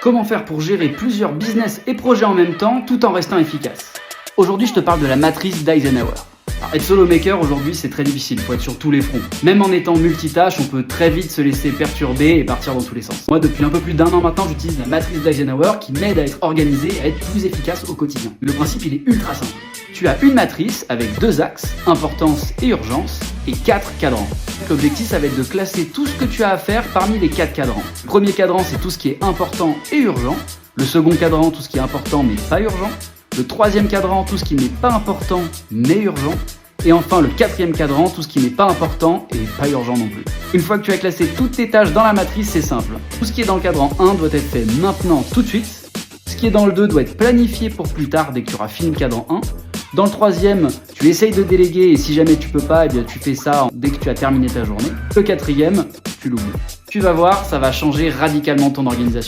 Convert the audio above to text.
Comment faire pour gérer plusieurs business et projets en même temps tout en restant efficace? Aujourd'hui, je te parle de la matrice d'Eisenhower. Alors, être solo maker aujourd'hui, c'est très difficile, il faut être sur tous les fronts. Même en étant multitâche, on peut très vite se laisser perturber et partir dans tous les sens. Moi, depuis un peu plus d'1 an maintenant, j'utilise la matrice d'Eisenhower qui m'aide à être organisé et à être plus efficace au quotidien. Le principe, il est ultra simple. Tu as une matrice avec 2 axes, importance et urgence, et 4 cadrans. L'objectif, ça va être de classer tout ce que tu as à faire parmi les 4 cadrans. Le premier cadran, c'est tout ce qui est important et urgent. Le second cadran, tout ce qui est important mais pas urgent. Le troisième cadran, tout ce qui n'est pas important mais urgent. Et enfin, le 4e cadran, tout ce qui n'est pas important et pas urgent non plus. Une fois que tu as classé toutes tes tâches dans la matrice, c'est simple. Tout ce qui est dans le cadran 1 doit être fait maintenant, tout de suite. Ce qui est dans le 2 doit être planifié pour plus tard, dès que tu auras fini le cadran 1. Dans le 3e, tu essayes de déléguer et si jamais tu peux pas, eh bien tu fais ça dès que tu as terminé ta journée. Le 4e, tu l'oublies. Tu vas voir, ça va changer radicalement ton organisation.